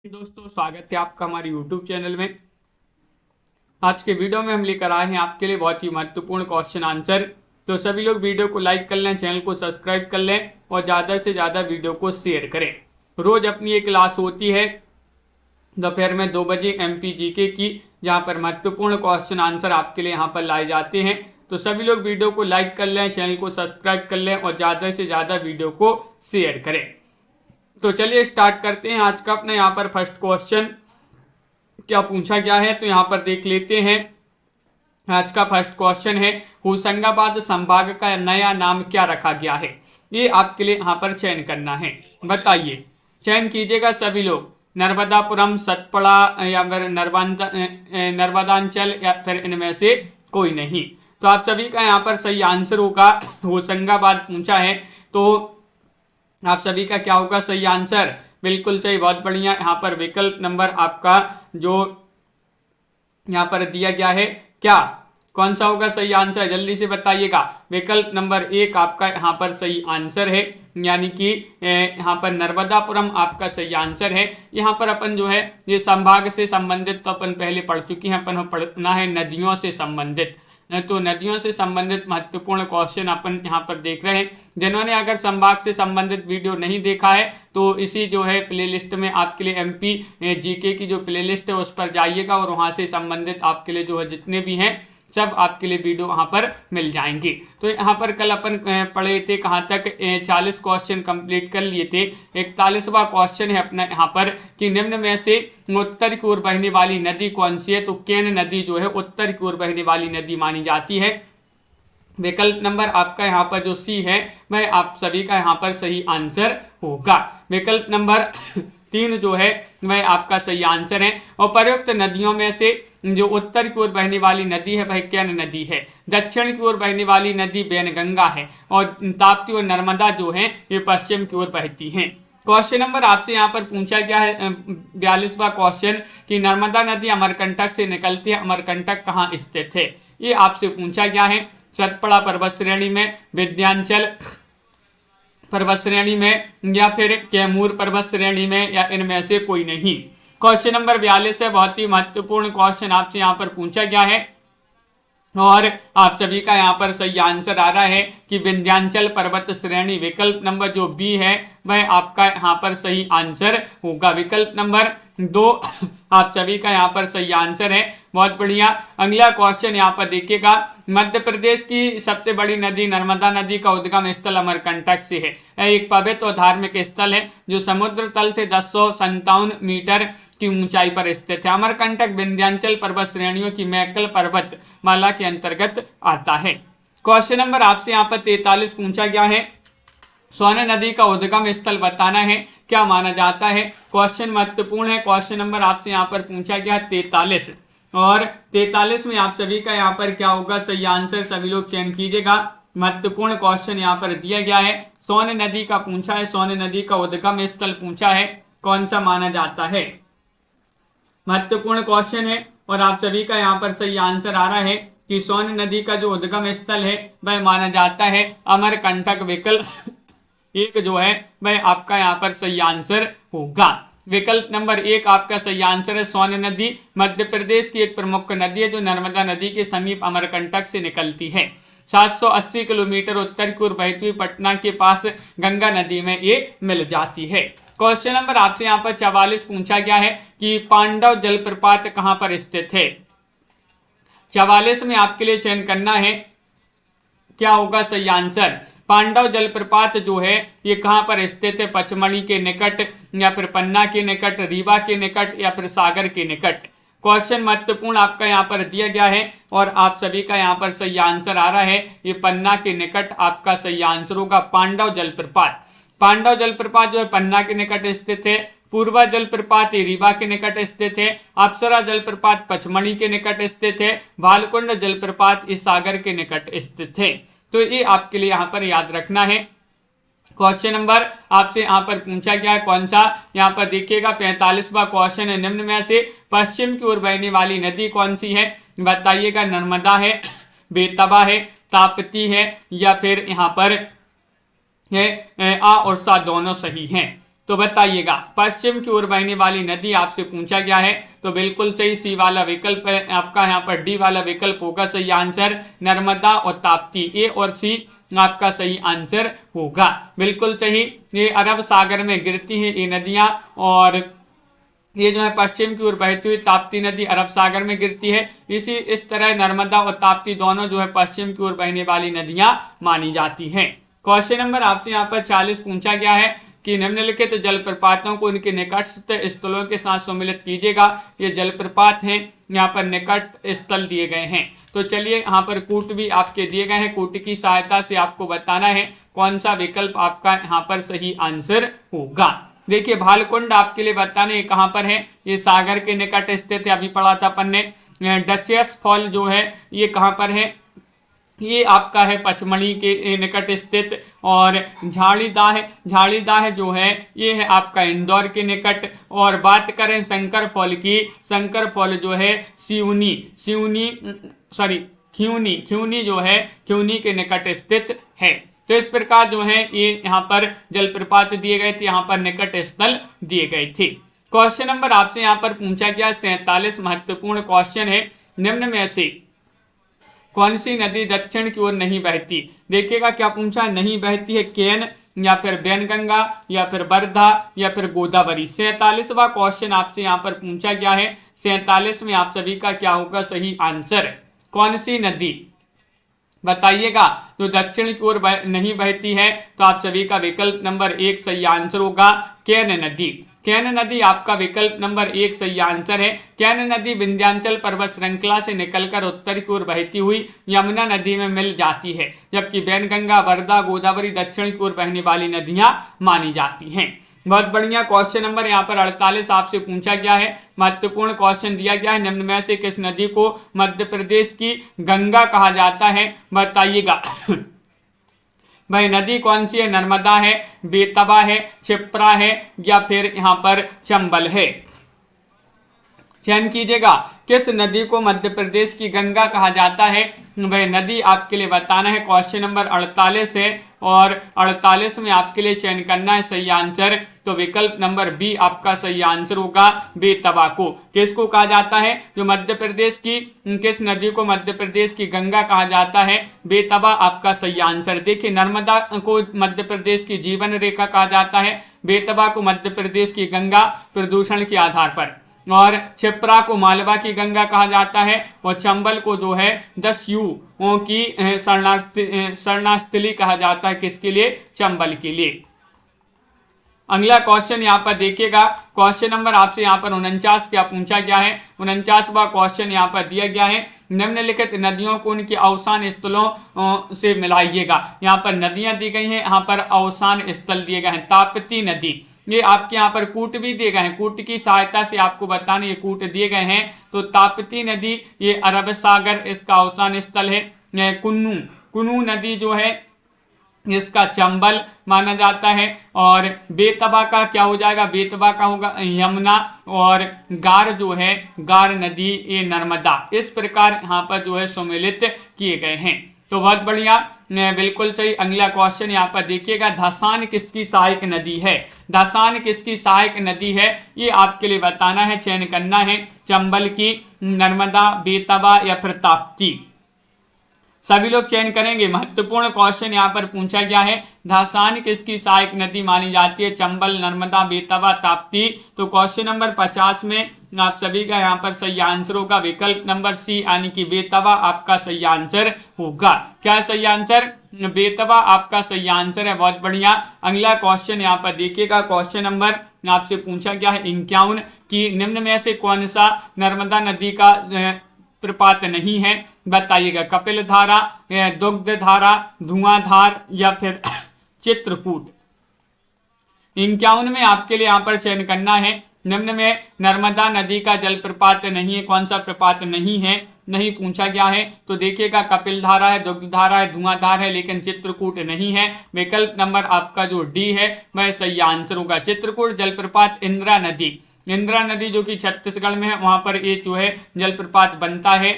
दोस्तों, स्वागत है आपका हमारे YouTube चैनल में। आज के वीडियो में हम लेकर आए हैं आपके लिए बहुत ही महत्वपूर्ण क्वेश्चन आंसर। तो सभी लोग वीडियो को लाइक कर लें, चैनल को सब्सक्राइब कर लें और ज़्यादा से ज़्यादा वीडियो को शेयर करें। रोज अपनी एक क्लास होती है दोपहर में 2 बजे MPGK की, जहाँ पर महत्वपूर्ण क्वेश्चन आंसर आपके लिए यहाँ पर लाए जाते हैं। तो सभी लोग वीडियो को लाइक कर लें, चैनल को सब्सक्राइब कर लें और ज़्यादा से ज़्यादा वीडियो को शेयर करें। तो चलिए स्टार्ट करते हैं आज का अपना यहाँ पर फर्स्ट क्वेश्चन क्या पूछा गया है। तो यहाँ पर देख लेते हैं। आज का फर्स्ट क्वेश्चन है, होशंगाबाद संभाग का नया नाम क्या रखा गया है। ये आपके लिए यहाँ पर चयन करना है। बताइए, चयन कीजिएगा सभी लोग। नर्मदापुरम, सतपड़ा या फिर नर्मदांचल या फिर इनमें से कोई नहीं। तो आप सभी का यहाँ पर सही आंसर होगा होशंगाबाद पूछा है, तो आप सभी का क्या होगा सही आंसर। बिल्कुल सही, बहुत बढ़िया। यहाँ पर विकल्प नंबर आपका जो यहाँ पर दिया गया है, क्या कौन सा होगा सही आंसर, जल्दी से बताइएगा। विकल्प नंबर 1 आपका यहाँ पर सही आंसर है, यानी कि यहाँ पर नर्मदापुरम आपका सही आंसर है। यहाँ पर अपन जो है ये संभाग से संबंधित तो अपन पहले पढ़ चुके हैं, अपन पढ़ना है नदियों से संबंधित। तो नदियों से संबंधित महत्वपूर्ण क्वेश्चन अपन यहाँ पर देख रहे हैं। जिन्होंने अगर संभाग से संबंधित वीडियो नहीं देखा है तो इसी जो है प्लेलिस्ट में आपके लिए MPGK की जो प्लेलिस्ट है उस पर जाइएगा और वहाँ से संबंधित आपके लिए जो है जितने भी हैं सब आपके लिए वीडियो वहाँ पर मिल जाएंगे। तो यहाँ पर कल अपन पढ़े थे कहाँ तक, 40 क्वेश्चन कंप्लीट कर लिए थे। 41वां क्वेश्चन है अपना यहाँ पर कि निम्न में से उत्तर की ओर बहने वाली नदी कौन सी है। तो केन नदी जो है उत्तर की ओर बहने वाली नदी मानी जाती है। विकल्प नंबर आपका यहाँ पर जो C है वह आप सभी का यहाँ पर सही आंसर होगा। विकल्प नंबर 3 जो है वह आपका सही आंसर है। और प्रयुक्त नदियों में से जो उत्तर की ओर बहने वाली नदी है वह केन नदी है। दक्षिण की ओर बहने वाली नदी वैनगंगा है और ताप्ती और नर्मदा जो है ये पश्चिम की ओर बहती हैं। क्वेश्चन नंबर आपसे यहाँ पर पूछा गया है 42वां क्वेश्चन कि नर्मदा नदी अमरकंटक से निकलती है, अमरकंटक कहाँ स्थित है। ये आपसे पूछा गया है सतपड़ा पर्वत श्रेणी में, विंध्याचल पर्वत श्रेणी में या फिर कैमूर पर्वत श्रेणी में या इनमें से कोई नहीं। क्वेश्चन नंबर 42 है, बहुत ही महत्वपूर्ण क्वेश्चन आपसे यहाँ पर पूछा गया है और आप सभी का यहाँ पर सही आंसर आ रहा है कि विंध्याचल पर्वत श्रेणी। विकल्प नंबर जो B है वह आपका यहाँ पर सही आंसर होगा। विकल्प नंबर 2 आप सभी का यहाँ पर सही आंसर है, बहुत बढ़िया। अगला क्वेश्चन यहाँ पर देखिएगा, मध्य प्रदेश की सबसे बड़ी नदी नर्मदा नदी का उद्गम स्थल अमरकंटक से है। यह एक पवित्र और धार्मिक स्थल है जो समुद्र तल से 1057 मीटर की ऊंचाई पर स्थित है। अमरकंटक विंध्याचल पर्वत श्रेणियों की मैकल पर्वत माला के अंतर्गत आता है। क्वेश्चन नंबर आपसे यहाँ पर 43 पूछा गया है, सोन नदी का उद्गम स्थल बताना है, क्या माना जाता है। क्वेश्चन महत्वपूर्ण है। क्वेश्चन नंबर आपसे यहाँ पर पूछा गया 43 और 43 में आप सभी का यहाँ पर क्या होगा सही आंसर, सभी लोग चयन कीजिएगा। महत्वपूर्ण क्वेश्चन यहाँ पर दिया गया है, सोन नदी का पूछा है, सोन नदी का उद्गम स्थल पूछा है, कौन सा माना जाता है। महत्वपूर्ण क्वेश्चन है और आप सभी का यहाँ पर सही आंसर आ रहा है कि सोन नदी का जो उद्गम स्थल है वह माना जाता है अमरकंटक। विकल्प 1 जो है वह आपका यहाँ पर सही आंसर होगा। विकल्प नंबर 1 आपका सही आंसर है। सोन नदी मध्य प्रदेश की एक प्रमुख नदी है जो नर्मदा नदी के समीप अमरकंटक से निकलती है। 780 किलोमीटर उत्तर की ओर बहती हुई पटना के पास गंगा नदी में ये मिल जाती है। क्वेश्चन नंबर आपसे यहाँ पर 44 पूछा गया है कि पांडव जलप्रपात कहाँ पर स्थित है। 44 में आपके लिए चयन करना है, क्या होगा सही आंसर। पांडव जलप्रपात जो है ये कहाँ पर स्थित है, पचमढ़ी के निकट या फिर पन्ना के निकट, रीवा के निकट या फिर सागर के निकट। क्वेश्चन महत्वपूर्ण आपका यहाँ पर दिया गया है और आप सभी का यहाँ पर सही आंसर आ रहा है, ये पन्ना के निकट आपका सही आंसर होगा। पांडव जलप्रपात, पांडव जलप्रपात जो है पन्ना के निकट स्थित है। पूर्वा जलप्रपात रीवा के निकट स्थित है। अप्सरा जलप्रपात पचमढ़ी के निकट स्थित है। भालकुंड जलप्रपात इस सागर के निकट स्थित है। तो ये आपके लिए यहाँ पर याद रखना है। क्वेश्चन नंबर आपसे यहाँ पर पूछा गया है कौन सा, यहाँ पर देखिएगा 45वां क्वेश्चन है, निम्न में से पश्चिम की ओर बहने वाली नदी कौन सी है। बताइएगा, नर्मदा है, बेतवा है, ताप्ती है या फिर यहाँ पर है आ और सा दोनों सही हैं। तो बताइएगा पश्चिम की ओर बहने वाली नदी आपसे पूछा गया है, तो बिल्कुल सही सी वाला विकल्प है आपका, यहाँ पर डी वाला विकल्प होगा सही आंसर, नर्मदा और ताप्ती, ए और सी आपका सही आंसर होगा। बिल्कुल सही, ये अरब सागर में गिरती हैं ये नदियां, और ये जो है पश्चिम की ओर बहती हुई ताप्ती नदी अरब सागर में गिरती है। इस तरह नर्मदा और ताप्ती दोनों जो है पश्चिम की ओर बहने वाली नदियां मानी जाती हैं। क्वेश्चन नंबर आपसे यहाँ पर 40 पूछा गया है कि निम्नलिखित जलप्रपातों को उनके निकटस्थ स्थलों के साथ सम्मिलित कीजिएगा। ये जलप्रपात हैं, यहाँ पर निकट स्थल दिए गए हैं। तो चलिए यहाँ पर कूट भी आपके दिए गए हैं, कूट की सहायता से आपको बताना है कौन सा विकल्प आपका यहाँ पर सही आंसर होगा। देखिए भालकुंड आपके लिए बताने कहाँ पर है, ये सागर के निकट स्थित है, अभी पढ़ा था अपन ने। डचेस फॉल जो है ये कहाँ पर है, ये आपका है पचमढ़ी के निकट स्थित। और झाड़ीदाह जो है ये है आपका इंदौर के निकट। और बात करें शंकर फॉल की, शंकर फॉल जो है खियूनी जो है खियूनी के निकट स्थित है। तो इस प्रकार जो है ये यहाँ पर जलप्रपात दिए गए थे, यहाँ पर निकट स्थल दिए गए थे। क्वेश्चन नंबर आपसे यहाँ पर पूछा गया 47 महत्वपूर्ण क्वेश्चन है, निम्न में से कौन सी नदी दक्षिण की ओर नहीं बहती। देखिएगा क्या पूछा, नहीं बहती है केन या फिर बैनगंगा या फिर वर्धा या फिर गोदावरी। 47वां क्वेश्चन आपसे यहाँ पर पूछा गया है। 47 में आप सभी का क्या होगा सही आंसर, कौन सी नदी बताइएगा जो दक्षिण की ओर नहीं बहती है। तो आप सभी का विकल्प नंबर 1 सही आंसर होगा केन नदी। केन नदी आपका विकल्प नंबर 1 सही आंसर है। केन नदी विंध्याचल पर्वत श्रृंखला से निकलकर उत्तर की ओर बहती हुई यमुना नदी में मिल जाती है, जबकि बैनगंगा, वर्धा, गोदावरी दक्षिण की ओर बहने वाली नदियां मानी जाती हैं। बहुत बढ़िया। क्वेश्चन नंबर यहाँ पर 48 आपसे पूछा गया है, महत्वपूर्ण क्वेश्चन दिया गया है, निम्न में से किस नदी को मध्य प्रदेश की गंगा कहा जाता है, बताइएगा। भाई नदी कौन सी है, नर्मदा है, बेतवा है, क्षिप्रा है या फिर यहाँ पर चंबल है। चयन कीजिएगा किस नदी को मध्य प्रदेश की गंगा कहा जाता है। वह नदी आपके लिए बताना है। क्वेश्चन नंबर 48 है और 48 में आपके लिए चयन करना है सही आंसर। तो विकल्प नंबर बी आपका सही आंसर होगा, बेतवा को। किसको कहा जाता है, जो मध्य प्रदेश की किस नदी को मध्य प्रदेश की गंगा कहा जाता है, बेतवा आपका सही आंसर। देखिए नर्मदा को मध्य प्रदेश की जीवन रेखा कहा जाता है, बेतवा को मध्य प्रदेश की गंगा प्रदूषण के आधार पर, और क्षिप्रा को मालवा की गंगा कहा जाता है, और चंबल को जो है 10 युओं की शरणास्थली कहा जाता है। किसके लिए, चंबल के लिए। अगला क्वेश्चन यहाँ पर देखिएगा, क्वेश्चन नंबर आपसे यहाँ पर 49 क्या पूछा गया है। 49वां क्वेश्चन यहाँ पर दिया गया है, निम्नलिखित नदियों को उनके अवसान स्थलों से मिलाइएगा। यहाँ पर नदियां दी गई हैं, यहाँ पर अवसान स्थल दिए गए हैं। ताप्ती नदी, ये आपके यहाँ पर कूट भी दिए गए हैं, कूट की सहायता से आपको बताने ये कूट दिए गए हैं। तो ताप्ती नदी ये अरब सागर इसका अवसान स्थल है। कुन्नू नदी जो है इसका चंबल माना जाता है, और बेतवा का क्या हो जाएगा, बेतवा का होगा यमुना, और गार जो है गार नदी ये नर्मदा। इस प्रकार यहाँ पर जो है सम्मिलित किए गए हैं। तो बहुत बढ़िया, बिल्कुल सही। अगला क्वेश्चन यहाँ पर देखिएगा, धसान किसकी सहायक नदी है। धसान किसकी सहायक नदी है ये आपके लिए बताना है, चयन करना है, चंबल की, नर्मदा, बेतवा या फिर ताप्ती। सभी लोग चयन करेंगे। महत्वपूर्ण क्वेश्चन यहाँ पर पूछा गया है, धसान किसकी सहायक नदी मानी जाती है, चंबल, नर्मदा, बेतवा, ताप्ती। तो क्वेश्चन नंबर 50 में आप सभी का यहाँ पर सही आंसर होगा विकल्प नंबर सी, यानी कि बेतवा आपका सही आंसर होगा। क्या सही आंसर, बेतवा आपका सही आंसर है। बहुत बढ़िया। अगला क्वेश्चन यहाँ पर देखिएगा, क्वेश्चन नंबर आपसे पूछा गया है 51 कि निम्न में से कौन सा नर्मदा नदी का प्रपात नहीं है, बताइएगा। कपिल धारा, दुग्ध धारा, धुआंधार या फिर चित्रकूट। 51 में आपके लिए यहाँ पर चयन करना है, निम्न में नर्मदा नदी का जलप्रपात नहीं है, कौन सा प्रपात नहीं है, नहीं पूछा गया है। तो देखिएगा कपिल धारा है, दुग्ध धारा है, धुआंधार है, लेकिन चित्रकूट नहीं है। विकल्प नंबर आपका जो डी है वह सही आंसर होगा। चित्रकूट जलप्रपात इंदिरा नदी इंदिरा नदी जो कि छत्तीसगढ़ में है, वहां पर ये जो है जलप्रपात बनता है।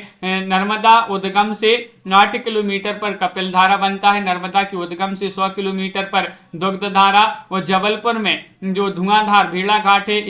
नर्मदा उद्गम से 8 किलोमीटर पर कपिलधारा बनता है। नर्मदा की उद्गम से 100 किलोमीटर पर दुग्धधारा, और जबलपुर में जो धुआंधार भेड़ाघाट है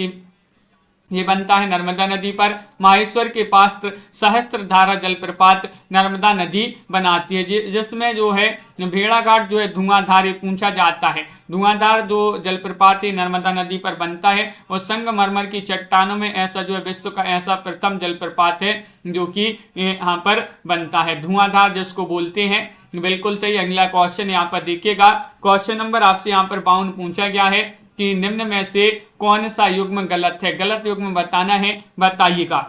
ये बनता है नर्मदा नदी पर। माहेश्वर के पास सहस्त्रधारा जलप्रपात नर्मदा नदी बनाती है, जिसमें जो है भेड़ाघाट जो है धुआंधार ये पूछा जाता है। धुआंधार जो जलप्रपात है नर्मदा नदी पर बनता है, और संगमरमर की चट्टानों में ऐसा जो है विश्व का ऐसा प्रथम जलप्रपात है जो कि यहाँ पर बनता है, धुआंधार जिसको बोलते हैं। बिल्कुल सही। अगला क्वेश्चन यहाँ पर देखिएगा, क्वेश्चन नंबर आपसे यहाँ पर 52 पूछा गया है कि निम्न में से कौन सा युग्म गलत है। गलत युग्म बताना है, बताइएगा।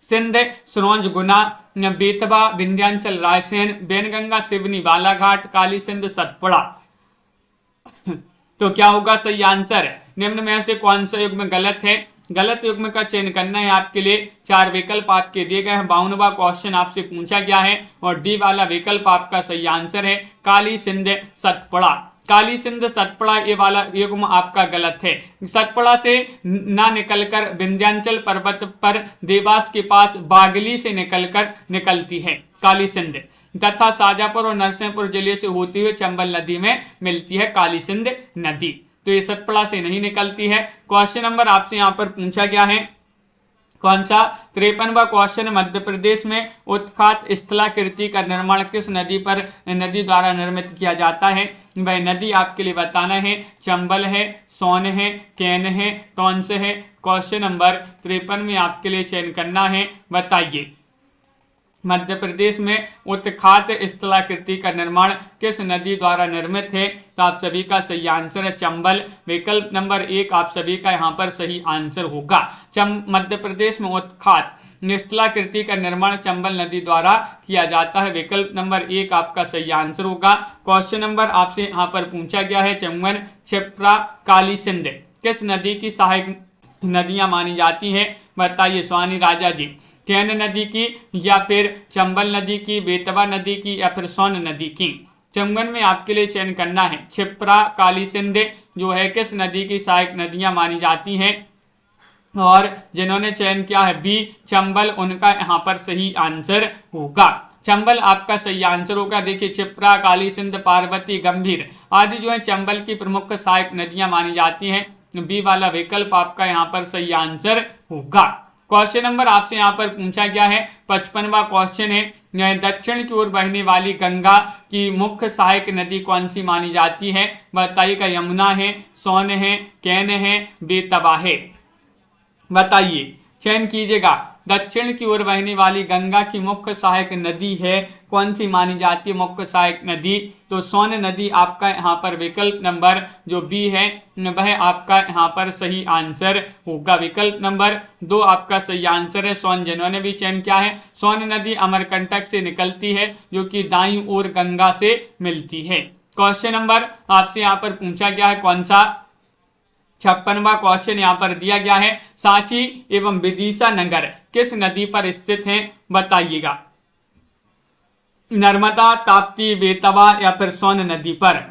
सिंध, सरोज, गुना, बेतवा, विंध्याचल, रायसेन, बेनगंगा, सिवनी, बालाघाट, काली सिंध, सतपुड़ा। तो क्या होगा सही आंसर? निम्न में से कौन सा युग्म गलत है? गलत युग्म का चयन करना है आपके लिए। 4 विकल्प आपके दिए गए हैं। 52वां क्वेश्चन आपसे पूछा गया है, और डी वाला विकल्प आपका सही आंसर है, काली सिंध, सतपुड़ा। काली सिंध, सतपुड़ा ये वाला युग्म आपका गलत है। सतपुड़ा से ना निकलकर विंध्याचल पर्वत पर देवास के पास बागली से निकलती है काली सिंध, तथा शाजापुर और नरसिंहपुर जिले से होती हुए चंबल नदी में मिलती है काली सिंध नदी। तो ये सतपुड़ा से नहीं निकलती है। क्वेश्चन नंबर आपसे यहाँ पर पूछा गया है कौन सा? 53वां क्वेश्चन, मध्य प्रदेश में उत्खात स्थलाकृति का निर्माण किस नदी द्वारा निर्मित किया जाता है? वह नदी आपके लिए बताना है, चंबल है, सोन है, कैन है, टॉन्स है। क्वेश्चन नंबर 53 में आपके लिए चयन करना है, बताइए। मध्य प्रदेश में उत्खात स्थलाकृति का निर्माण किस नदी द्वारा निर्मित है? तो आप सभी का सही आंसर है चंबल। विकल्प नंबर 1 आप सभी का यहाँ पर सही आंसर होगा। मध्य प्रदेश में उत्खात स्थलाकृति का निर्माण चंबल नदी द्वारा किया जाता है। विकल्प नंबर 1 आपका सही आंसर होगा। क्वेश्चन नंबर आपसे यहाँ पर पूछा गया है, चंगन, क्षिप्रा, काली सिंध किस नदी की सहायक नदियां मानी जाती हैं? बताइए स्वानी राजा जी। कैन नदी की, या फिर चंबल नदी की, बेतवा नदी की, या फिर सोन नदी की? चंगन में आपके लिए चयन करना है, क्षिप्रा, काली सिंध जो है किस नदी की सहायक नदियां मानी जाती हैं? और जिन्होंने चयन किया है बी चंबल, उनका यहाँ पर सही आंसर होगा चंबल आपका सही आंसर होगा। देखिए क्षिप्रा, काली सिंध, पार्वती, गंभीर आदि जो है चंबल की प्रमुख सहायक नदियां मानी जाती हैं। बी वाला विकल्प आपका यहाँ पर सही आंसर होगा। क्वेश्चन नंबर आपसे यहाँ पर पूछा गया है, 55वां क्वेश्चन है, दक्षिण की ओर बहने वाली गंगा की मुख्य सहायक नदी कौन सी मानी जाती है? बताइएगा। यमुना है, सोन है, कैन है, बेतवा है। बताइए, चयन कीजिएगा। दक्षिण की ओर बहने वाली गंगा की मुख्य सहायक नदी है, कौन सी मानी जाती है मुख्य सहायक नदी? तो सोन नदी आपका यहाँ पर विकल्प नंबर जो बी है वह आपका यहाँ पर सही आंसर होगा। विकल्प नंबर 2 आपका सही आंसर है। सोन जिन्होंने भी चयन किया है, सोन नदी अमरकंटक से निकलती है जो कि दाईं ओर गंगा से मिलती है। क्वेश्चन नंबर आपसे यहाँ पर पूछा गया है कौन सा? 56वां क्वेश्चन यहाँ पर दिया गया है, सांची एवं विदिशा नगर किस नदी पर स्थित हैं? बताइएगा। नर्मदा, ताप्ती, बेतवा या फिर सोन नदी पर?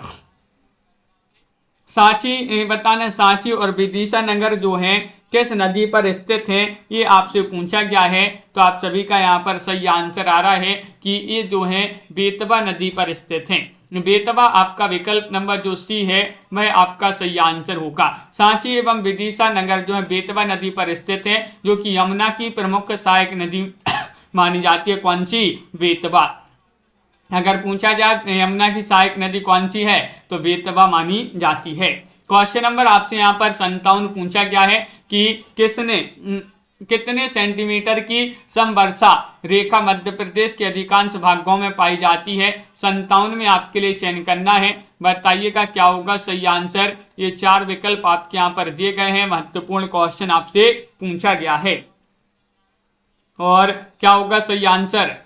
सांची बताना, सांची और विदिशा नगर जो है किस नदी पर स्थित है, ये आपसे पूछा गया है। तो आप सभी का यहाँ पर सही आंसर आ रहा है कि ये जो है बेतवा नदी पर स्थित है। बेतवा आपका विकल्प नंबर जो सी है वह आपका सही आंसर होगा। सांची एवं विदिशा नगर जो है बेतवा नदी पर स्थित है, जो कि यमुना की प्रमुख सहायक नदी मानी जाती है। कौन सी? बेतवा। अगर पूछा जाए यमुना की सहायक नदी कौन सी है तो बेतवा मानी जाती है। क्वेश्चन नंबर आपसे यहाँ पर 57 पूछा गया है कि कितने सेंटीमीटर की समवर्षा रेखा मध्य प्रदेश के अधिकांश भागों में पाई जाती है? 57 में आपके लिए चयन करना है, बताइएगा क्या होगा सही आंसर। ये 4 विकल्प आपके यहाँ पर दिए गए हैं, महत्वपूर्ण क्वेश्चन आपसे पूछा गया है। और क्या होगा सही आंसर?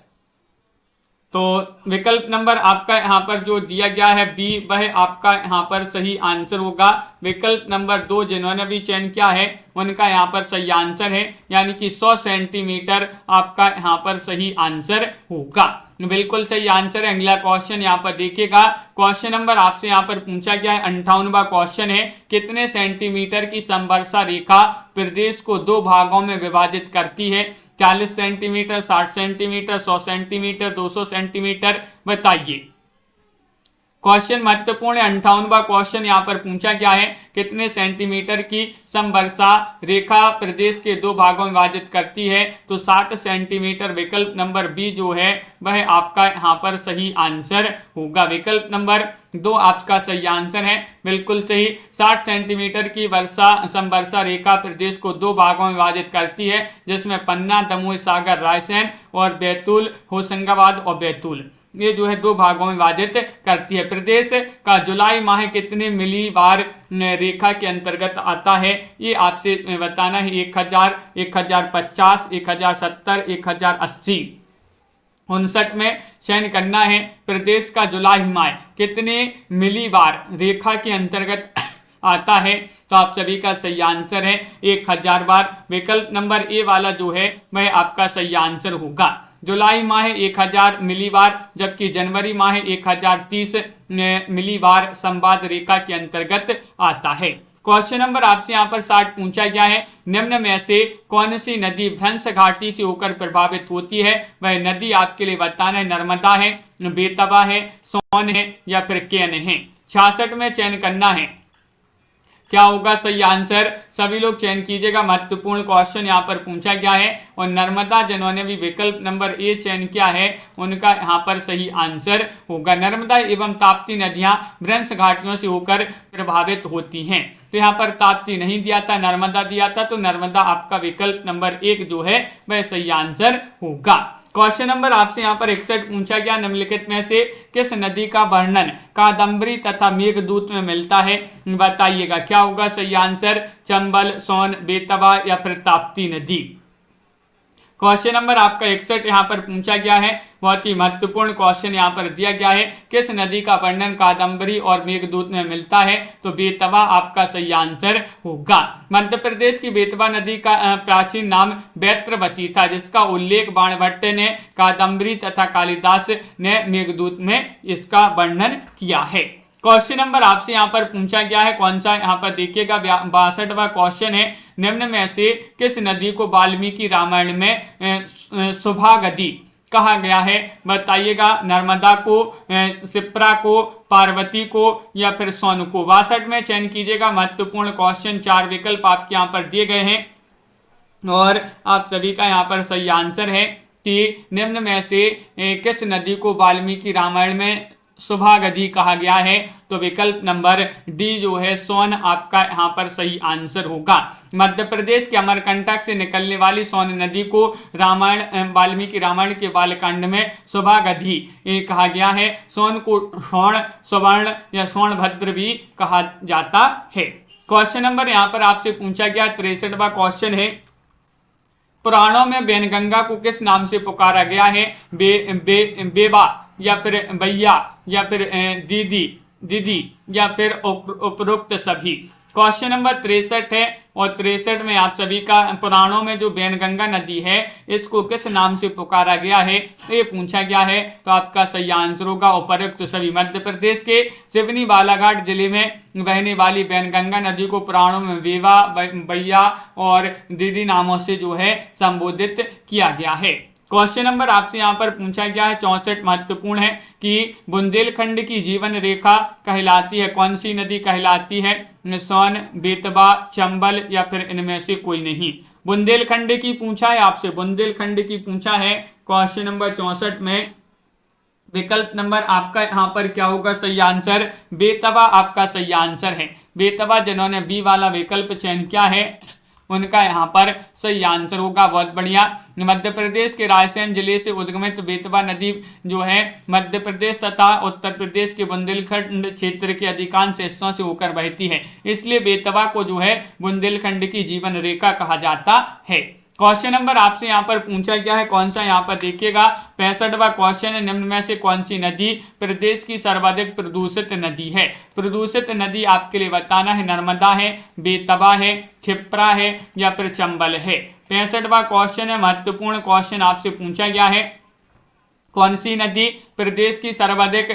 तो विकल्प नंबर आपका यहाँ पर जो दिया गया है बी वह आपका यहाँ पर सही आंसर होगा। विकल्प नंबर 2 जिन्होंने भी चयन किया है उनका यहाँ पर सही आंसर है, यानी कि 100 सेंटीमीटर आपका यहाँ पर सही आंसर होगा। बिल्कुल सही आंसर है। अगला क्वेश्चन यहाँ पर देखिएगा, क्वेश्चन नंबर आपसे यहाँ पर पूछा गया है 58वां क्वेश्चन है, कितने सेंटीमीटर की समवर्षा रेखा प्रदेश को दो भागों में विभाजित करती है? 40 सेंटीमीटर, 60 सेंटीमीटर, 100 सेंटीमीटर, 200 सेंटीमीटर, बताइए। क्वेश्चन महत्वपूर्ण है। 58वां क्वेश्चन यहाँ पर पूछा गया है, कितने सेंटीमीटर की समवर्षा रेखा प्रदेश के दो भागों में विभाजित करती है? तो 60 सेंटीमीटर, विकल्प नंबर बी जो है वह आपका यहाँ पर सही आंसर होगा। विकल्प नंबर 2 आपका सही आंसर है, बिल्कुल सही। 60 सेंटीमीटर की समवर्षा रेखा प्रदेश को दो भागों में विभाजित करती है, जिसमें पन्ना, दमोह, सागर, रायसेन और बैतूल, होशंगाबाद और बैतूल, ये जो है दो भागों में विभाजित करती है। प्रदेश का जुलाई माह कितने मिलीबार रेखा के अंतर्गत आता है? ये आपसे बताना है। 1000, 1050, 1070, 1080, 59 में चयन करना है। प्रदेश का जुलाई माह कितने मिलीबार रेखा के अंतर्गत आता है? तो आप सभी का सही आंसर है 1000 बार। विकल्प नंबर ए वाला जो है वह आपका सही आंसर होगा। जुलाई माह 1000 मिलीबार, जबकि जनवरी माह 1030 मिलीबार संवाद रेखा के अंतर्गत आता है। क्वेश्चन नंबर आपसे यहाँ पर 60 पूछा गया है, निम्न में से कौन सी नदी भ्रंश घाटी से होकर प्रभावित होती है? वह नदी आपके लिए बताना है, नर्मदा है, बेतवा है, सोन है या फिर केन है। 66 में चयन करना है, क्या होगा सही आंसर? सभी लोग चयन कीजिएगा। महत्वपूर्ण क्वेश्चन यहाँ पर पूछा गया है और नर्मदा जिन्होंने भी विकल्प नंबर ए चयन किया है उनका यहाँ पर सही आंसर होगा। नर्मदा एवं ताप्ती नदियां भ्रंश घाटियों से होकर प्रभावित होती हैं। तो यहाँ पर ताप्ती नहीं दिया था, नर्मदा दिया था, तो नर्मदा आपका विकल्प नंबर 1 जो है वह सही आंसर होगा। क्वेश्चन नंबर आपसे यहाँ पर 61 पूछा गया, निम्नलिखित में से किस नदी का वर्णन कादम्बरी तथा मेघदूत में मिलता है? बताइएगा, क्या होगा सही आंसर? चंबल, सोन, बेतवा या फिर ताप्ती नदी। क्वेश्चन नंबर आपका 61 यहाँ पर पूछा गया है, बहुत ही महत्वपूर्ण क्वेश्चन यहाँ पर दिया गया है, किस नदी का वर्णन कादम्बरी और मेघदूत में मिलता है? तो बेतवा आपका सही आंसर होगा। मध्य प्रदेश की बेतवा नदी का प्राचीन नाम बैत्रवती था, जिसका उल्लेख बाणभट्ट ने कादम्बरी तथा कालिदास ने मेघदूत में इसका वर्णन किया है। क्वेश्चन नंबर आपसे यहाँ पर पूछा गया है, कौन सा? यहाँ पर देखिएगा 62वां क्वेश्चन है, निम्न में से किस नदी को वाल्मीकि रामायण में सुभागदी कहा गया है? बताइएगा, नर्मदा को, शिप्रा को, पार्वती को या फिर सोन को। 62 में चयन कीजिएगा। महत्वपूर्ण क्वेश्चन, 4 विकल्प आपके यहाँ पर दिए गए हैं और आप सभी का यहाँ पर सही आंसर है कि निम्न में से किस नदी को वाल्मीकि रामायण में सुभागदी कहा गया है? तो विकल्प नंबर डी जो है सोन आपका यहाँ पर सही आंसर होगा। मध्य प्रदेश के अमरकंटक से निकलने वाली सोन नदी को वाल्मीकि रामायण के बालकांड में सुभागधी कहा गया है। सोन को स्वर्ण, स्वर्ण या सोनभद्र भी कहा जाता है। क्वेश्चन नंबर यहाँ पर आपसे पूछा गया 63वां क्वेश्चन है, पुराणों में बैनगंगा को किस नाम से पुकारा गया है? बेबा या फिर भैया या फिर दीदी या फिर उपरोक्त सभी। क्वेश्चन नंबर 63 है और 63 में आप सभी का पुराणों में जो बैनगंगा नदी है इसको किस नाम से पुकारा गया है ये पूछा गया है। तो आपका सही आंसर होगा उपरोक्त सभी। मध्य प्रदेश के सिवनी बालाघाट जिले में बहने वाली बैनगंगा नदी को पुराणों में बेवा, भैया और दीदी नामों से जो है संबोधित किया गया है। क्वेश्चन नंबर आपसे यहाँ पर पूछा गया है 64 महत्वपूर्ण है कि बुंदेलखंड की जीवन रेखा कहलाती है, कौन सी नदी कहलाती है? सोन, बेतवा, चंबल या फिर इनमें से कोई नहीं। बुंदेलखंड की पूछा है आपसे, बुंदेलखंड की पूछा है क्वेश्चन नंबर 64 में। विकल्प नंबर आपका यहाँ पर क्या होगा सही आंसर? बेतवा आपका सही आंसर है। बेतवा जिन्होंने बी वाला विकल्प चयन किया है उनका यहाँ पर सही आंसर होगा। बहुत बढ़िया। मध्य प्रदेश के रायसेन जिले से उद्गमित बेतवा नदी जो है मध्य प्रदेश तथा उत्तर प्रदेश के बुंदेलखंड क्षेत्र के अधिकांश हिस्सों से होकर बहती है, इसलिए बेतवा को जो है बुंदेलखंड की जीवन रेखा कहा जाता है। क्वेश्चन नंबर आपसे यहाँ पर पूछा गया है, कौन सा? यहाँ पर देखिएगा 65वां क्वेश्चन है, निम्न में से कौन सी नदी प्रदेश की सर्वाधिक प्रदूषित नदी है? प्रदूषित नदी आपके लिए बताना है, नर्मदा है, बेतवा है, क्षिप्रा है या फिर चंबल है। 65वां क्वेश्चन है, महत्वपूर्ण क्वेश्चन आपसे पूछा गया है कौन सी नदी प्रदेश की सर्वाधिक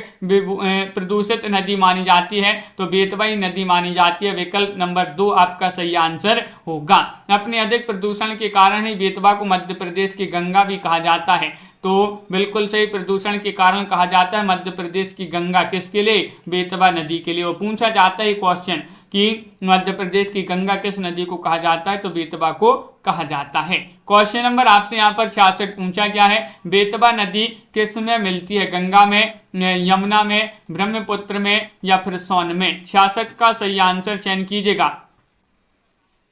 प्रदूषित नदी मानी जाती है? तो बेतवा ही नदी मानी जाती है। विकल्प नंबर 2 आपका सही आंसर होगा। अपने अधिक प्रदूषण के कारण ही बेतवा को मध्य प्रदेश की गंगा भी कहा जाता है। तो बिल्कुल सही, प्रदूषण के कारण कहा जाता है मध्य प्रदेश की गंगा। किसके लिए? बेतवा नदी के लिए। वो पूछा जाता है क्वेश्चन कि मध्य प्रदेश की गंगा किस नदी को कहा जाता है? तो बेतवा को कहा जाता है। क्वेश्चन नंबर आपसे यहाँ पर 66 पूछा गया है, बेतवा नदी किस में मिलती है? गंगा में, यमुना में, ब्रह्मपुत्र में या फिर सोन में? 66 का सही आंसर चयन कीजिएगा।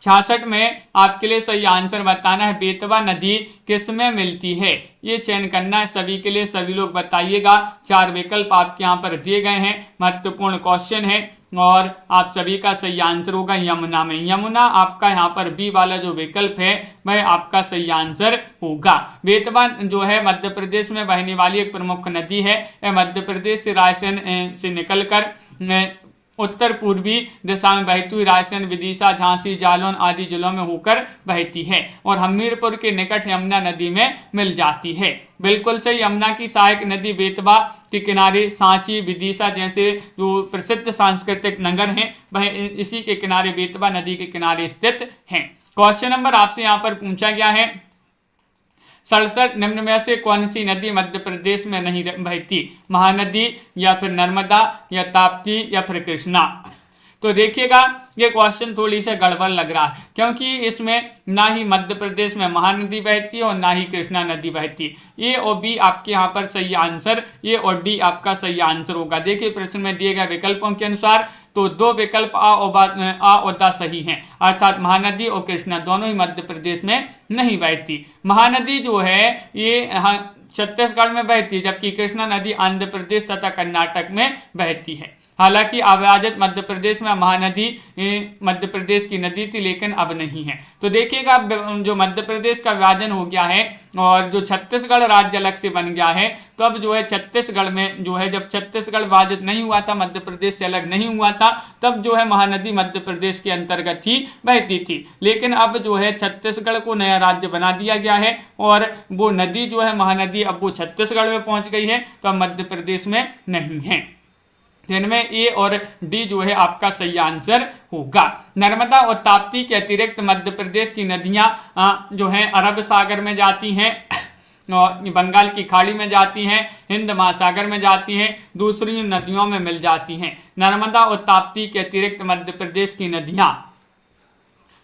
66 में आपके लिए सही आंसर बताना है, बेतवा नदी किस में मिलती है, ये चयन करना है सभी के लिए। सभी लोग बताइएगा। 4 विकल्प आपके यहाँ पर दिए गए हैं, महत्वपूर्ण क्वेश्चन है और आप सभी का सही आंसर होगा यमुना में। यमुना आपका यहाँ पर बी वाला जो विकल्प है वह आपका सही आंसर होगा। बेतवा जो है मध्य प्रदेश में बहने वाली एक प्रमुख नदी है। यह मध्य प्रदेश से रायसेन से निकलकर उत्तर पूर्वी दिशा में बहती हुई रायसेन, विदिशा, झांसी, जालौन आदि जिलों में होकर बहती है और हमीरपुर के निकट यमुना नदी में मिल जाती है। बिल्कुल सही। यमुना की सहायक नदी बेतवा के किनारे सांची, विदिशा जैसे जो प्रसिद्ध सांस्कृतिक नगर हैं वह इसी के किनारे, बेतवा नदी के किनारे स्थित हैं। क्वेश्चन नंबर आपसे यहाँ पर पूछा गया है, 67 निम्न में से कौन सी नदी मध्य प्रदेश में नहीं बहती? महानदी या फिर नर्मदा या ताप्ती या फिर कृष्णा? तो देखिएगा ये क्वेश्चन थोड़ी सा गड़बड़ लग रहा है, क्योंकि इसमें ना ही मध्य प्रदेश में महानदी बहती है और ना ही कृष्णा नदी बहती है। ए और बी आपके यहाँ पर सही आंसर, ए और डी आपका सही आंसर होगा। देखिए प्रश्न में दिए गए विकल्पों के अनुसार तो 2 विकल्प आ और द सही हैं, अर्थात महानदी और कृष्णा दोनों ही मध्य प्रदेश में नहीं बहती। महानदी जो है ये छत्तीसगढ़ में बहती है, जबकि कृष्णा नदी आंध्र प्रदेश तथा कर्नाटक में बहती है। हालांकि अविभाजित मध्य प्रदेश में महानदी मध्य प्रदेश की नदी थी, लेकिन अब नहीं है। तो देखिएगा जो मध्य प्रदेश का विभाजन हो गया है और जो छत्तीसगढ़ राज्य अलग से बन गया है, तो अब जो है छत्तीसगढ़ में जो है, जब छत्तीसगढ़ विभाजित नहीं हुआ था, मध्य प्रदेश से अलग नहीं हुआ था, तब जो है महानदी मध्य प्रदेश के अंतर्गत ही बहती थी। लेकिन अब जो है छत्तीसगढ़ को नया राज्य बना दिया गया है और वो नदी जो है महानदी अब वो छत्तीसगढ़ में पहुंच गई है, तो अब मध्य प्रदेश में नहीं है। जिनमें ए और डी जो है आपका सही आंसर होगा। नर्मदा और ताप्ती के अतिरिक्त मध्य प्रदेश की नदियां जो हैं अरब सागर में जाती हैं और बंगाल की खाड़ी में जाती हैं, हिंद महासागर में जाती हैं, दूसरी नदियों में मिल जाती हैं। नर्मदा और ताप्ती के अतिरिक्त मध्य प्रदेश की नदियां,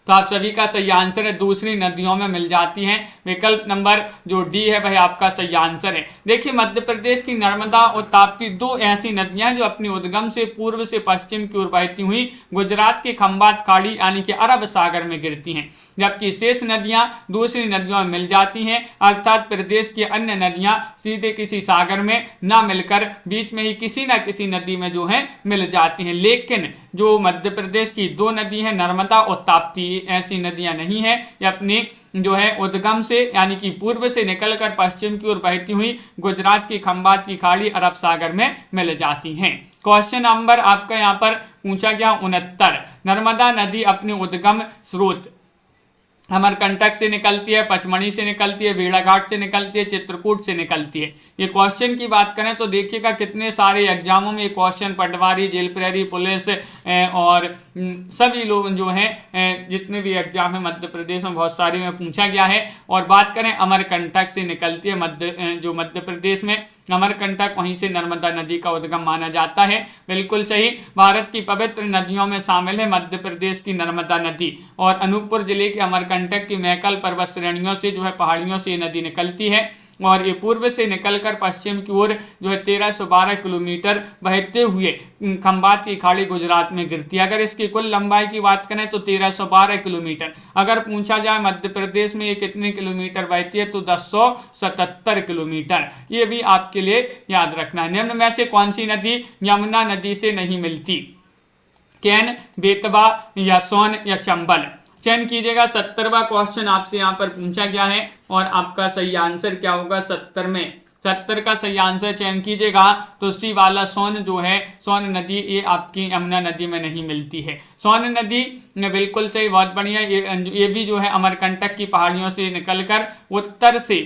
तो आप सभी का सही आंसर है दूसरी नदियों में मिल जाती हैं। विकल्प नंबर जो डी है वह आपका सही आंसर है। देखिए मध्य प्रदेश की नर्मदा और ताप्ती 2 ऐसी नदियां हैं जो अपनी उद्गम से पूर्व से पश्चिम की ओर बहती हुई गुजरात के खंबात खाड़ी यानी कि अरब सागर में गिरती हैं, जबकि शेष नदियां दूसरी नदियों में मिल जाती हैं, अर्थात प्रदेश की अन्य नदियां सीधे किसी सागर में ना मिलकर बीच में ही किसी न किसी नदी में जो है मिल जाती हैं। लेकिन जो मध्य प्रदेश की 2 नदी हैं नर्मदा और ताप्ती, ऐसी नदियां नहीं है। ये अपनी जो है उद्गम से यानी कि पूर्व से निकलकर पश्चिम की ओर बहती हुई गुजरात की खंबात की खाड़ी अरब सागर में मिल जाती हैं। क्वेश्चन नंबर आपका यहाँ पर पूछा गया 69, नर्मदा नदी अपनी उद्गम स्रोत अमरकंटक से निकलती है, पचमढ़ी से निकलती है, भेड़ाघाट से निकलती है, चित्रकूट से निकलती है। ये क्वेश्चन की बात करें तो देखिएगा कितने सारे एग्जामों में ये क्वेश्चन पटवारी, जेल प्रहरी, पुलिस और सभी लोग जो हैं जितने भी एग्जाम है मध्य प्रदेश में बहुत सारे में पूछा गया है। और बात करें अमरकंटक से निकलती है जो मध्य प्रदेश में अमरकंटक, वहीं से नर्मदा नदी का उद्गम माना जाता है। बिल्कुल सही। भारत की पवित्र नदियों में शामिल है मध्य प्रदेश की नर्मदा नदी और अनूपपुर जिले के अमरकंटक की मैकल पर्वत श्रेणियों से जो है पहाड़ियों से ये नदी निकलती है और ये पूर्व से निकलकर पश्चिम की ओर जो है 1312 किलोमीटर बहते हुए खंबात की खाड़ी गुजरात में गिरती है। अगर इसकी कुल लंबाई की बात करें तो 1312 किलोमीटर। अगर पूछा जाए मध्य प्रदेश में ये कितने किलोमीटर बहती है तो 1077 किलोमीटर। ये भी आपके लिए याद रखना है। निम्न में से कौन सी नदी यमुना नदी से नहीं मिलती? केन, बेतवा या सोन या चंबल? चयन कीजिएगा। 70वां क्वेश्चन आपसे यहाँ पर पूछा गया है और आपका सही आंसर क्या होगा 70 में? 70 का सही आंसर चयन कीजिएगा तो सी वाला सोन जो है, सोन नदी ये आपकी यमुना नदी में नहीं मिलती है। सोन नदी बिल्कुल सही, बहुत बढ़िया। ये भी जो है अमरकंटक की पहाड़ियों से निकलकर उत्तर से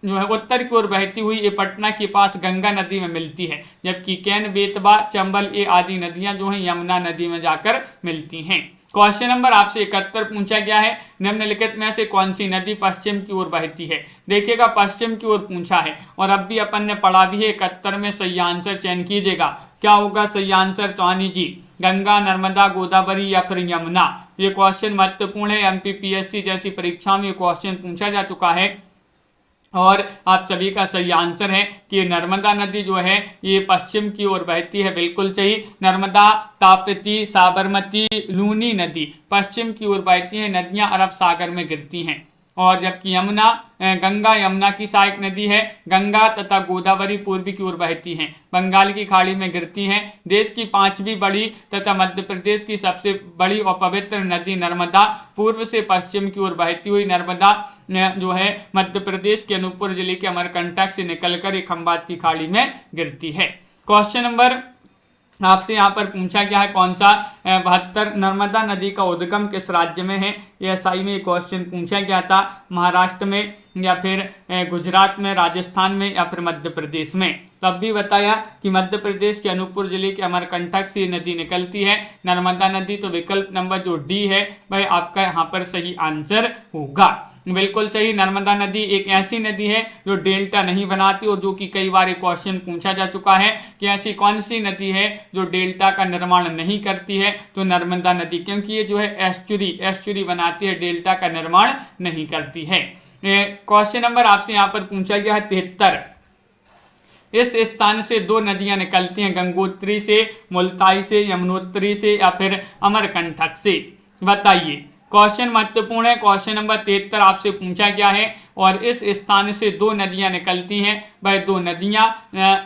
जो है उत्तर की ओर बहती हुई ये पटना के पास गंगा नदी में मिलती है, जबकि कैन, बेतवा, चंबल ये आदि नदियां जो हैं यमुना नदी में जाकर मिलती हैं। क्वेश्चन नंबर आपसे 71 पूछा गया है, निम्नलिखित में से कौन सी नदी पश्चिम की ओर बहती है। देखिएगा पश्चिम की ओर पूछा है और अब भी अपन ने पढ़ा भी है, 71 में सही आंसर चयन कीजिएगा। क्या होगा सही आंसर चौहानी जी? गंगा, नर्मदा, गोदावरी या फिर यमुना। ये क्वेश्चन महत्वपूर्ण है, एमपीपीएससी जैसी परीक्षा में ये क्वेश्चन पूछा जा चुका है और आप सभी का सही आंसर है कि नर्मदा नदी जो है ये पश्चिम की ओर बहती है। बिल्कुल सही, नर्मदा, ताप्ती, साबरमती, लूनी नदी पश्चिम की ओर बहती है, नदियां अरब सागर में गिरती हैं। और जबकि यमुना, गंगा यमुना की सहायक नदी है। गंगा तथा गोदावरी पूर्वी की ओर बहती हैं, बंगाल की खाड़ी में गिरती हैं। देश की 5वीं बड़ी तथा मध्य प्रदेश की सबसे बड़ी और पवित्र नदी नर्मदा पूर्व से पश्चिम की ओर बहती हुई नर्मदा जो है मध्य प्रदेश के अनूपपुर जिले के अमरकंटक से निकलकर खंभात की खाड़ी में गिरती है। क्वेश्चन नंबर आपसे यहाँ पर पूछा गया है कौन सा 72 नर्मदा नदी का उद्गम किस राज्य में है। ये एसआई में क्वेश्चन पूछा गया था, महाराष्ट्र में या फिर गुजरात में, राजस्थान में या फिर मध्य प्रदेश में। तब भी बताया कि मध्य प्रदेश के अनूपपुर जिले के अमरकंटक से नदी निकलती है नर्मदा नदी। तो विकल्प नंबर जो डी है वह आपका यहाँ पर सही आंसर होगा। बिल्कुल सही, नर्मदा नदी एक ऐसी नदी है जो डेल्टा नहीं बनाती और जो कि कई बार क्वेश्चन पूछा जा चुका है कि ऐसी कौन सी नदी है जो डेल्टा का निर्माण नहीं करती है। तो नर्मदा नदी, क्योंकि ये जो है एस्चुरी बनाती है, डेल्टा का निर्माण नहीं करती है। क्वेश्चन नंबर आपसे यहाँ पर पूछा गया है 73। इस स्थान से 2 नदियां निकलती हैं, गंगोत्री से, मुल्ताई से, यमुनोत्री से या फिर अमरकंटक से। बताइए, क्वेश्चन महत्वपूर्ण है। क्वेश्चन नंबर 73 आपसे पूछा गया है और इस स्थान से 2 नदियां निकलती हैं। वह 2 नदियां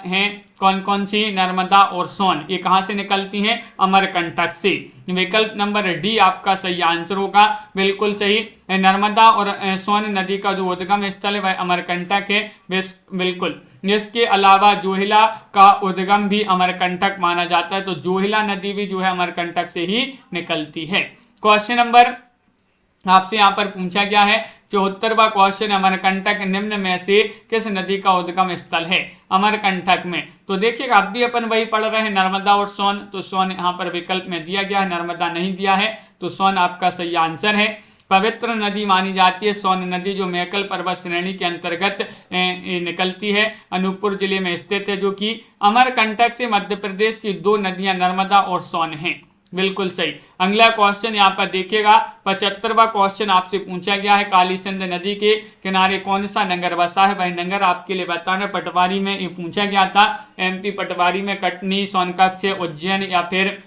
हैं कौन कौन सी? नर्मदा और सोन। ये कहाँ से निकलती हैं? अमरकंटक से। विकल्प नंबर डी आपका सही आंसर होगा। बिल्कुल सही, नर्मदा और सोन नदी का जो उद्गम स्थल है वह अमरकंटक है। बिल्कुल, इसके अलावा जोहिला का उद्गम भी अमरकंटक माना जाता है। तो जोहिला नदी भी जो है अमरकंटक से ही निकलती है। क्वेश्चन नंबर आपसे यहाँ पर पूछा गया है 74वां क्वेश्चन, अमरकंटक निम्न में से किस नदी का उद्गम स्थल है? अमरकंटक में। तो देखिएगा अब भी अपन वही पढ़ रहे हैं, नर्मदा और सोन। तो सोन यहाँ पर विकल्प में दिया गया है, नर्मदा नहीं दिया है। तो सोन आपका सही आंसर है। पवित्र नदी मानी जाती है सोन नदी, जो मैकल पर्वत श्रेणी के अंतर्गत निकलती है, अनूपपुर जिले में स्थित है, जो कि अमरकंटक से मध्य प्रदेश की 2 नदियां नर्मदा और सोन हैं। बिल्कुल सही। अगला क्वेश्चन यहाँ पर देखिएगा 75वां क्वेश्चन आपसे पूछा गया है, काली सिंध नदी के किनारे कौन सा नगर बसा है? भाई नगर आपके लिए बताना, पटवारी में ये पूछा गया था। एमपी पटवारी में कटनी, सोनकच्छ, उज्जैन या फिर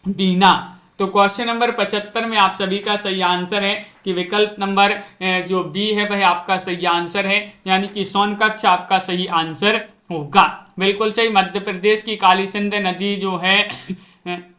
बीना। तो क्वेश्चन नंबर 75 में आप सभी का सही आंसर है कि विकल्प नंबर जो बी है वह आपका सही आंसर है, यानी कि सोनकच्छ आपका सही आंसर होगा। बिल्कुल सही, मध्य प्रदेश की काली सिंध नदी जो है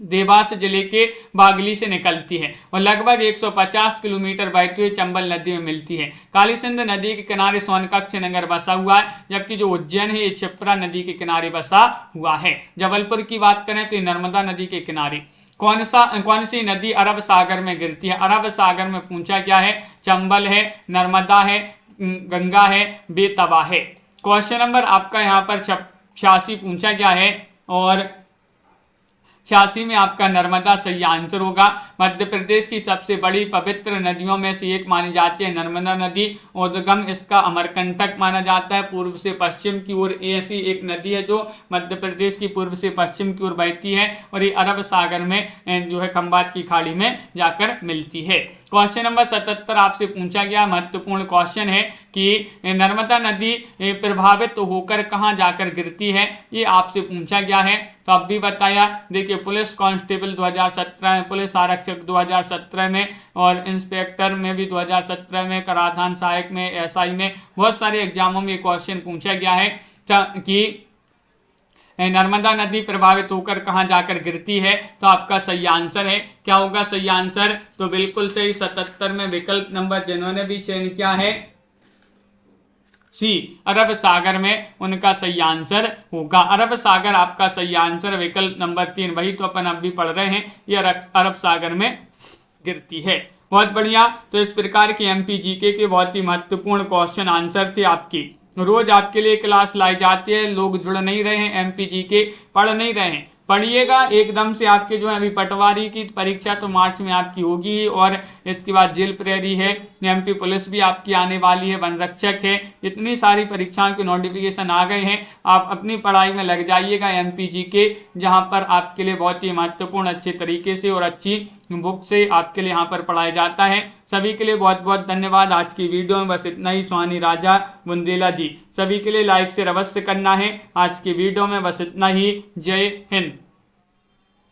देवास जिले के बागली से निकलती है और लगभग 150 किलोमीटर बहती हुई चंबल नदी में मिलती है। काली सिंध नदी के किनारे सोनकच्छ नगर बसा हुआ है, जबकि जो उज्जैन है ये क्षिप्रा नदी के किनारे बसा हुआ है। जबलपुर की बात करें तो नर्मदा नदी के किनारे कौन सी नदी अरब सागर में गिरती है? अरब सागर में पूछा गया है, चंबल है, नर्मदा है, गंगा है, बेतवा है। क्वेश्चन नंबर आपका यहाँ पर 86 पूछा गया है और 86 में आपका नर्मदा सही आंसर होगा। मध्य प्रदेश की सबसे बड़ी पवित्र नदियों में से एक मानी जाती है नर्मदा नदी। उद्गम इसका अमरकंटक माना जाता है। पूर्व से पश्चिम की ओर ऐसी एक नदी है जो मध्य प्रदेश की पूर्व से पश्चिम की ओर बहती है और ये अरब सागर में जो है खंभात की खाड़ी में जाकर मिलती है। क्वेश्चन नंबर 77 आपसे पूछा गया महत्वपूर्ण क्वेश्चन है कि नर्मदा नदी प्रभावित होकर कहाँ जाकर गिरती है, ये आपसे पूछा गया है। तो अब भी बताया, देखिए पुलिस कांस्टेबल 2017 में, पुलिस आरक्षक 2017 में और इंस्पेक्टर में भी 2017 में, कराधान सहायक में, एसआई में, बहुत सारे एग्जामों में क्वेश्चन पूछा गया है कि नर्मदा नदी प्रभावित होकर कहाँ जाकर गिरती है। तो आपका सही आंसर है, क्या होगा सही आंसर? तो बिल्कुल सही 77 में विकल्प नंबर जिन्होंने भी चयन किया है सी, अरब सागर में, उनका सही आंसर होगा। अरब सागर आपका सही आंसर, विकल्प नंबर 3। वही तो अपन अब भी पढ़ रहे हैं, ये अरब सागर में गिरती है। बहुत बढ़िया। तो इस प्रकार की एमपी जीके के बहुत ही महत्वपूर्ण क्वेश्चन आंसर थे आपकी। रोज आपके लिए क्लास लाई जाती है, लोग जुड़ नहीं रहे हैं, एमपी जीके पढ़ नहीं रहे हैं, पढ़िएगा एकदम से। आपके जो है अभी पटवारी की परीक्षा तो मार्च में आपकी होगी ही, और इसके बाद जेल प्रहरी है, एमपी पुलिस भी आपकी आने वाली है, वन रक्षक है, इतनी सारी परीक्षाओं के नोटिफिकेशन आ गए हैं। आप अपनी पढ़ाई में लग जाइएगा एमपी जीके, जहां पर आपके लिए बहुत ही महत्वपूर्ण अच्छे तरीके से और अच्छी बुक से आपके लिए यहाँ पर पढ़ाया जाता है। सभी के लिए बहुत बहुत धन्यवाद। आज की वीडियो में बस इतना ही। स्वानी राजा बुंदेला जी, सभी के लिए लाइक शेयर अवश्य करना है। आज की वीडियो में बस इतना ही। जय हिंद।